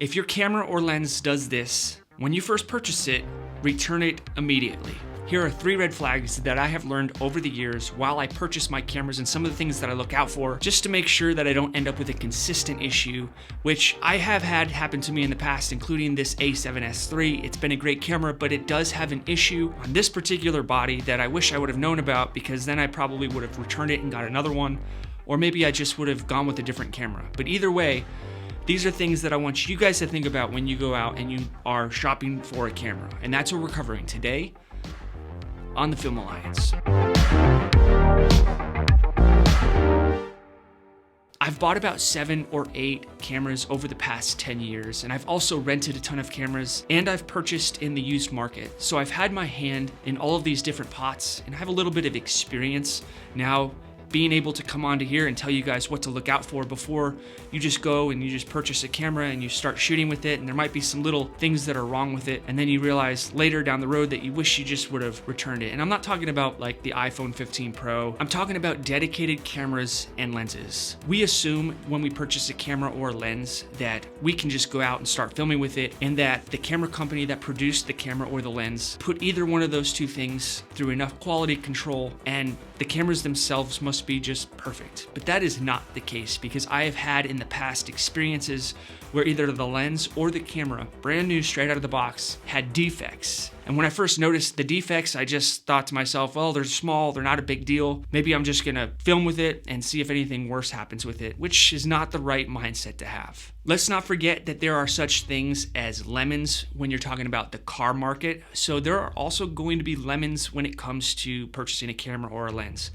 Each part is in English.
If your camera or lens does this, when you first purchase it, return it immediately. Here are 3 red flags that I have learned over the years while I purchase my cameras and some of the things that I look out for just to make sure that I don't end up with a consistent issue, which I have had happen to me in the past, including this A7S III. It's been a great camera, but it does have an issue on this particular body that I wish I would have known about, because then I probably would have returned it and got another one, or maybe I just would have gone with a different camera. But either way, these are things that I want you guys to think about when you go out and you are shopping for a camera. And that's what we're covering today on the Film Alliance. I've bought about 7 or 8 cameras over the past 10 years, and I've also rented a ton of cameras, and I've purchased in the used market. So I've had my hand in all of these different pots, and I have a little bit of experience now being able to come onto here and tell you guys what to look out for before you just go and you just purchase a camera and you start shooting with it, and there might be some little things that are wrong with it, and then you realize later down the road that you wish you just would have returned it. And I'm not talking about like the iPhone 15 Pro. I'm talking about dedicated cameras and lenses. We assume when we purchase a camera or a lens that we can just go out and start filming with it, and that the camera company that produced the camera or the lens put either one of those two things through enough quality control, and the cameras themselves must be just perfect. But that is not the case, because I have had in the past experiences where either the lens or the camera, brand new straight out of the box, had defects. And when I first noticed the defects, I just thought to myself, well, they're small, they're not a big deal. Maybe I'm just gonna film with it and see if anything worse happens with it, which is not the right mindset to have. Let's not forget that there are such things as lemons when you're talking about the car market. So there are also going to be lemons when it comes to purchasing a camera or a lens.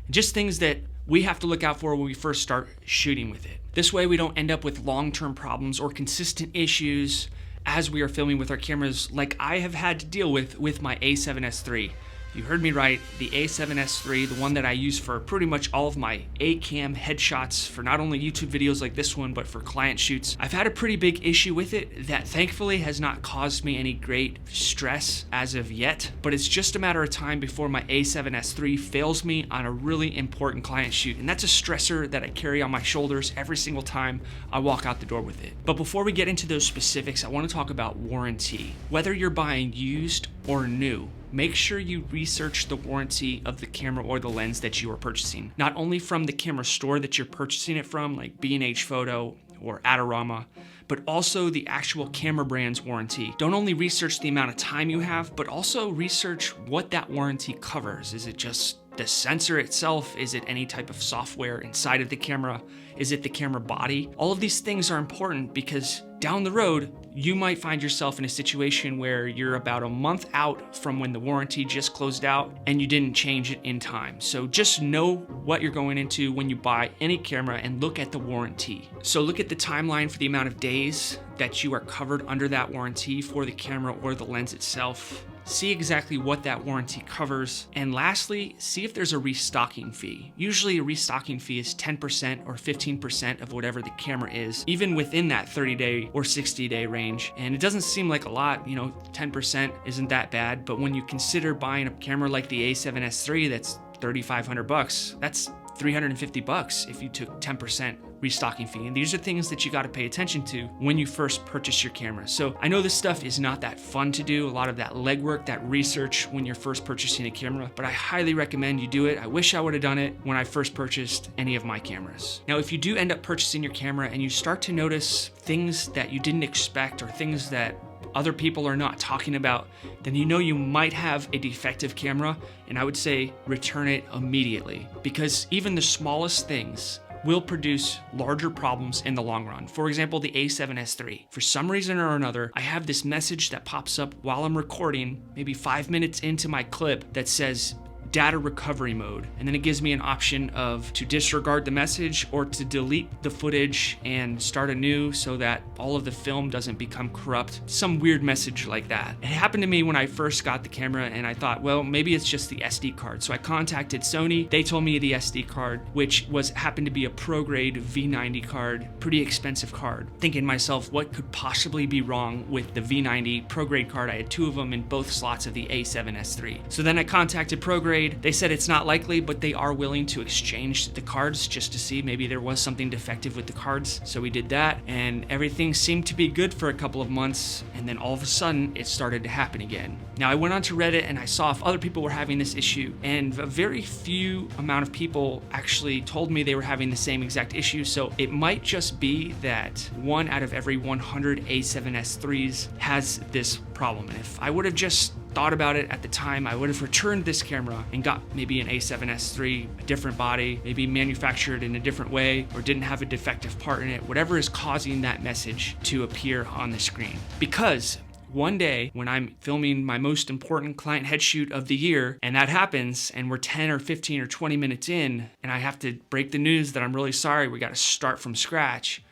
Just things that we have to look out for when we first start shooting with it. This way we don't end up with long-term problems or consistent issues as we are filming with our cameras, like I have had to deal with my A7S III. You heard me right, the A7S III, the one that I use for pretty much all of my A-cam headshots for not only YouTube videos like this one, but for client shoots. I've had a pretty big issue with it that thankfully has not caused me any great stress as of yet, but it's just a matter of time before my A7S III fails me on a really important client shoot. And that's a stressor that I carry on my shoulders every single time I walk out the door with it. But before we get into those specifics, I want to talk about warranty. Whether you're buying used or new, make sure you research the warranty of the camera or the lens that you are purchasing. Not only from the camera store that you're purchasing it from, like B&H Photo or Adorama, but also the actual camera brand's warranty. Don't only research the amount of time you have, but also research what that warranty covers. Is it just the sensor itself? Is it any type of software inside of the camera? Is it the camera body? All of these things are important because down the road, you might find yourself in a situation where you're about a month out from when the warranty just closed out and you didn't change it in time. So just know what you're going into when you buy any camera and look at the warranty. So look at the timeline for the amount of days that you are covered under that warranty for the camera or the lens itself. See exactly what that warranty covers. And lastly, see if there's a restocking fee. Usually a restocking fee is 10% or 15% of whatever the camera is, even within that 30-day or 60-day range. And it doesn't seem like a lot, 10% isn't that bad, but when you consider buying a camera like the A7S III that's $3,500, that's $350 if you took 10% restocking fee. And these are things that you got to pay attention to when you first purchase your camera. So I know this stuff is not that fun to do, a lot of that legwork, that research when you're first purchasing a camera, but I highly recommend you do it. I wish I would have done it when I first purchased any of my cameras. Now, if you do end up purchasing your camera and you start to notice things that you didn't expect or things that other people are not talking about, then you know you might have a defective camera, and I would say return it immediately, because even the smallest things will produce larger problems in the long run. For example, the A7S III. For some reason or another, I have this message that pops up while I'm recording, maybe 5 minutes into my clip, that says data recovery mode. And then it gives me an option of to disregard the message or to delete the footage and start anew so that all of the film doesn't become corrupt. Some weird message like that. It happened to me when I first got the camera, and I thought, well, maybe it's just the SD card. So I contacted Sony. They told me the SD card, which happened to be a pro-grade V90 card, pretty expensive card. Thinking to myself, what could possibly be wrong with the V90 pro-grade card? I had 2 of them in both slots of the A7S III. So then I contacted ProGrade. upgrade. They said it's not likely, but they are willing to exchange the cards just to see maybe there was something defective with the cards. So we did that, and everything seemed to be good for a couple of months, and then all of a sudden it started to happen again. Now I went onto Reddit and I saw if other people were having this issue, and a very few amount of people actually told me they were having the same exact issue. So it might just be that 1 out of every 100 A7S IIIs has this problem. And if I would have just thought about it at the time, I would have returned this camera and got maybe an A7S III, a different body, maybe manufactured in a different way, or didn't have a defective part in it, whatever is causing that message to appear on the screen. Because one day when I'm filming my most important client head shoot of the year, and that happens, and we're 10 or 15 or 20 minutes in, and I have to break the news that I'm really sorry, we got to start from scratch,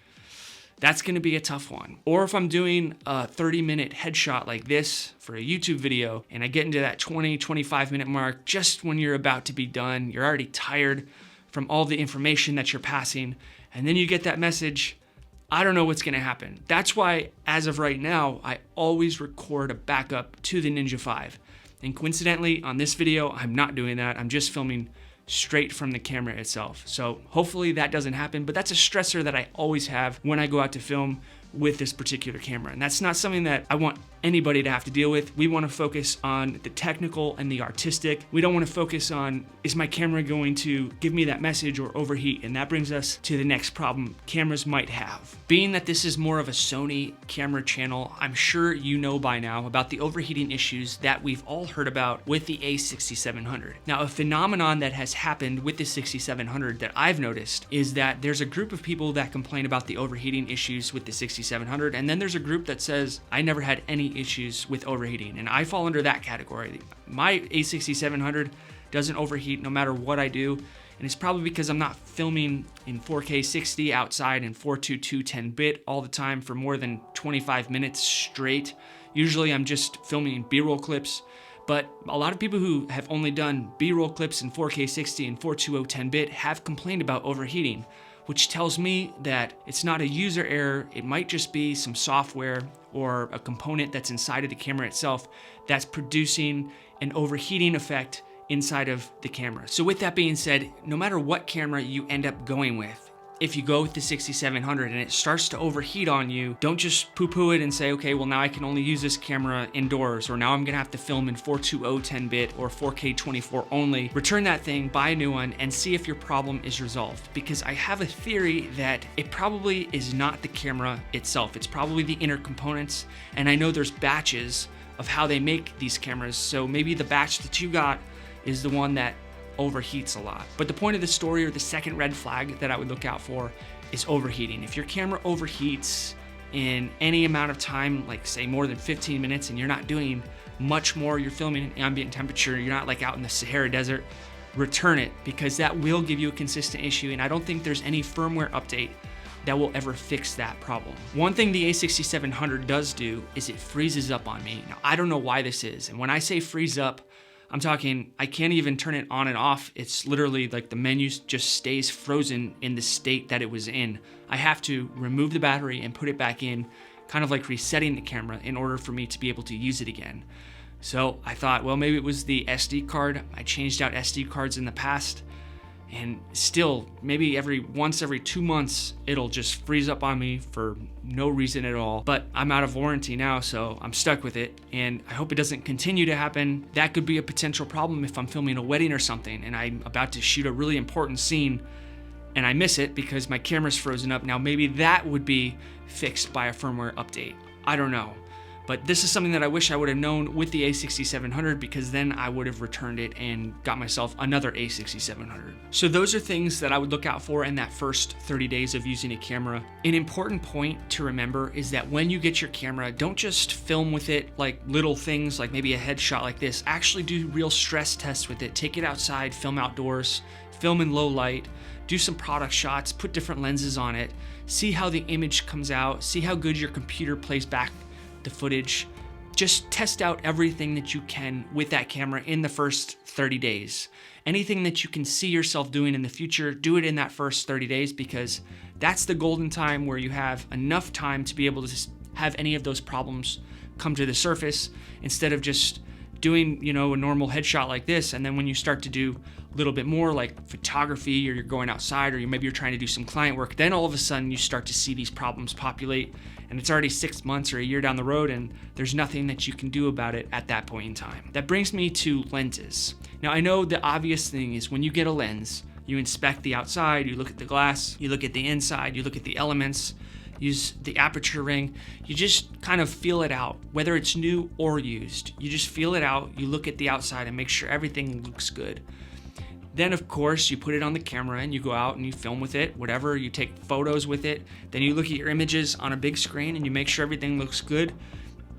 that's going to be a tough one. Or if I'm doing a 30-minute headshot like this for a YouTube video, and I get into that 20-25 minute mark just when you're about to be done, you're already tired from all the information that you're passing, and then you get that message, I don't know what's going to happen. That's why, as of right now, I always record a backup to the Ninja 5. And coincidentally, on this video, I'm not doing that. I'm just filming straight from the camera itself. So hopefully that doesn't happen, but that's a stressor that I always have when I go out to film with this particular camera. And that's not something that I want anybody to have to deal with. We want to focus on the technical and the artistic. We don't want to focus on, is my camera going to give me that message or overheat? And that brings us to the next problem cameras might have. Being that this is more of a Sony camera channel, I'm sure you know by now about the overheating issues that we've all heard about with the A6700. Now, a phenomenon that has happened with the 6700 that I've noticed is that there's a group of people that complain about the overheating issues with the 6700, and then there's a group that says, I never had any issues with overheating, and I fall under that category. My A6700 doesn't overheat no matter what I do, and it's probably because I'm not filming in 4K 60 outside in 422 10-bit all the time for more than 25 minutes straight. Usually I'm just filming B-roll clips, but a lot of people who have only done B-roll clips in 4K 60 and 420 10-bit have complained about overheating, which tells me that it's not a user error. It might just be some software or a component that's inside of the camera itself that's producing an overheating effect inside of the camera. So with that being said, no matter what camera you end up going with, if you go with the 6700 and it starts to overheat on you, don't just poo-poo it and say, okay, well now I can only use this camera indoors, or now I'm gonna have to film in 420 10-bit or 4K 24 only. Return that thing, buy a new one, and see if your problem is resolved. Because I have a theory that it probably is not the camera itself. It's probably the inner components, and I know there's batches of how they make these cameras, so maybe the batch that you got is the one that overheats a lot. But the point of the story, or the second red flag that I would look out for, is overheating. If your camera overheats in any amount of time, like say more than 15 minutes, and you're not doing much more, you're filming in ambient temperature, you're not like out in the Sahara Desert, return it, because that will give you a consistent issue, and I don't think there's any firmware update that will ever fix that problem. One thing the A6700 does do is it freezes up on me. Now, I don't know why this is, and when I say freeze up, I'm talking, I can't even turn it on and off. It's literally like the menu just stays frozen in the state that it was in. I have to remove the battery and put it back in, kind of like resetting the camera in order for me to be able to use it again. So I thought, well, maybe it was the SD card. I changed out SD cards in the past, and still, maybe once every 2 months, it'll just freeze up on me for no reason at all. But I'm out of warranty now, so I'm stuck with it, and I hope it doesn't continue to happen. That could be a potential problem if I'm filming a wedding or something, and I'm about to shoot a really important scene, and I miss it because my camera's frozen up. Now, maybe that would be fixed by a firmware update. I don't know. But this is something that I wish I would have known with the A6700, because then I would have returned it and got myself another A6700. So those are things that I would look out for in that first 30 days of using a camera. An important point to remember is that when you get your camera, don't just film with it like little things like maybe a headshot like this. Actually do real stress tests with it. Take it outside, film outdoors, film in low light, do some product shots, put different lenses on it, see how the image comes out, see how good your computer plays back the footage. Just test out everything that you can with that camera in the first 30 days. Anything that you can see yourself doing in the future, do it in that first 30 days, because that's the golden time where you have enough time to be able to have any of those problems come to the surface, instead of just doing, you know, a normal headshot like this, and then when you start to do a little bit more like photography, or you're going outside, or maybe you're trying to do some client work, then all of a sudden you start to see these problems populate, and it's already 6 months or a year down the road, and there's nothing that you can do about it at that point in time. That brings me to lenses. Now, I know the obvious thing is when you get a lens, you inspect the outside, you look at the glass, you look at the inside, you look at the elements, use the aperture ring, you just kind of feel it out, whether it's new or used. You just feel it out, you look at the outside and make sure everything looks good. Then of course you put it on the camera and you go out and you film with it, whatever, you take photos with it. Then you look at your images on a big screen and you make sure everything looks good.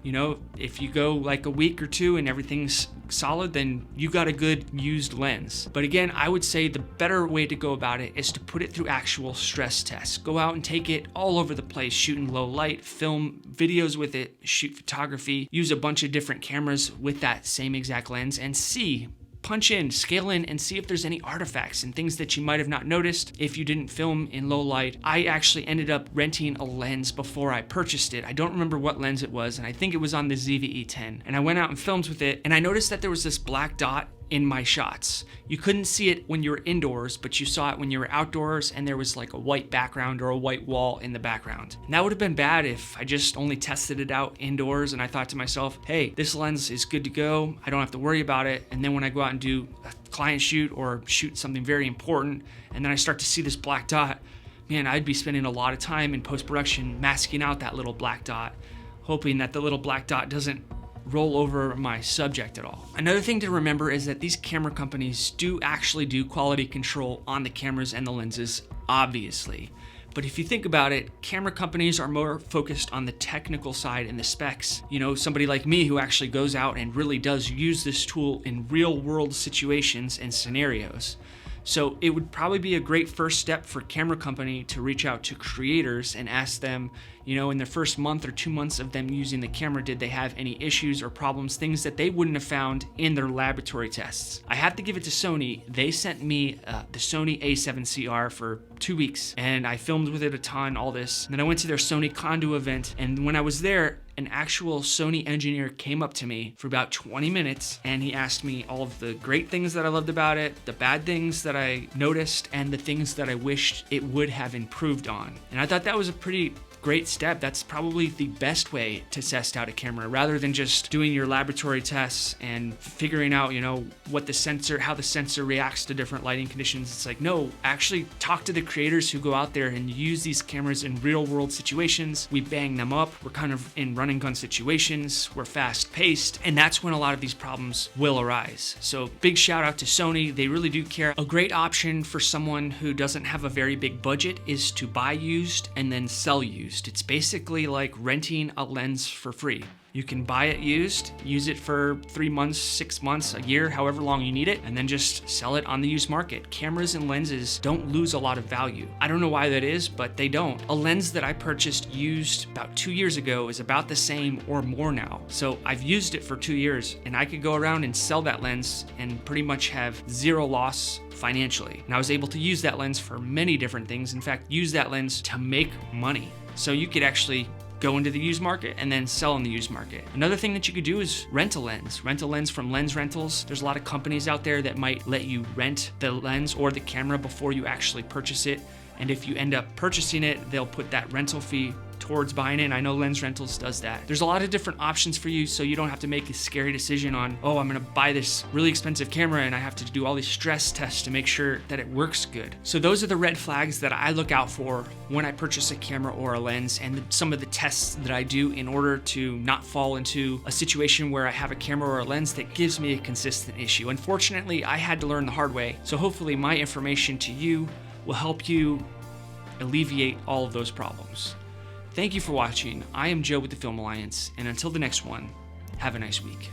You know, if you go like a week or two and everything's solid, then you got a good used lens. But again, I would say the better way to go about it is to put it through actual stress tests. Go out and take it all over the place, shoot in low light, film videos with it, shoot photography, use a bunch of different cameras with that same exact lens and see, punch in, scale in, and see if there's any artifacts and things that you might have not noticed if you didn't film in low light. I actually ended up renting a lens before I purchased it. I don't remember what lens it was, and I think it was on the ZV-E10. And I went out and filmed with it, and I noticed that there was this black dot in my shots. You couldn't see it when you were indoors, but you saw it when you were outdoors, and there was like a white background or a white wall in the background. And that would have been bad if I just only tested it out indoors and I thought to myself, hey, this lens is good to go, I don't have to worry about it. And then when I go out and do a client shoot or shoot something very important, and then I start to see this black dot, man, I'd be spending a lot of time in post-production masking out that little black dot, hoping that the little black dot doesn't roll over my subject at all. Another thing to remember is that these camera companies do actually do quality control on the cameras and the lenses, obviously. But if you think about it, camera companies are more focused on the technical side and the specs. You know, somebody like me who actually goes out and really does use this tool in real world situations and scenarios. So it would probably be a great first step for a camera company to reach out to creators and ask them, you know, in the first month or 2 months of them using the camera, did they have any issues or problems, things that they wouldn't have found in their laboratory tests. I have to give it to Sony. They sent me the Sony A7CR for 2 weeks, and I filmed with it a ton, all this. And then I went to their Sony Condu event, and when I was there, an actual Sony engineer came up to me for about 20 minutes and he asked me all of the great things that I loved about it, the bad things that I noticed, and the things that I wished it would have improved on. And I thought that was a pretty great step. That's probably the best way to test out a camera, rather than just doing your laboratory tests and figuring out, you know, what the sensor, how the sensor reacts to different lighting conditions. It's like, no, actually talk to the creators who go out there and use these cameras in real world situations. We bang them up. We're kind of in run and gun situations. We're fast paced. And that's when a lot of these problems will arise. So big shout out to Sony. They really do care. A great option for someone who doesn't have a very big budget is to buy used and then sell used. It's basically like renting a lens for free. You can buy it used, use it for 3 months, 6 months, a year, however long you need it, and then just sell it on the used market. Cameras and lenses don't lose a lot of value. I don't know why that is, but they don't. A lens that I purchased used about 2 years ago is about the same or more now. So I've used it for 2 years, and I could go around and sell that lens and pretty much have zero loss financially. And I was able to use that lens for many different things. In fact, use that lens to make money. So you could actually go into the used market and then sell in the used market. Another thing that you could do is rent a lens. Rent a lens from Lens Rentals. There's a lot of companies out there that might let you rent the lens or the camera before you actually purchase it. And if you end up purchasing it, they'll put that rental fee towards buying it. And I know Lens Rentals does that. There's a lot of different options for you, so you don't have to make a scary decision on, oh, I'm gonna buy this really expensive camera and I have to do all these stress tests to make sure that it works good. So those are the red flags that I look out for when I purchase a camera or a lens, and some of the tests that I do in order to not fall into a situation where I have a camera or a lens that gives me a consistent issue. Unfortunately, I had to learn the hard way. So hopefully my information to you will help you alleviate all of those problems. Thank you for watching. I am Joe with the Film Alliance, and until the next one, have a nice week.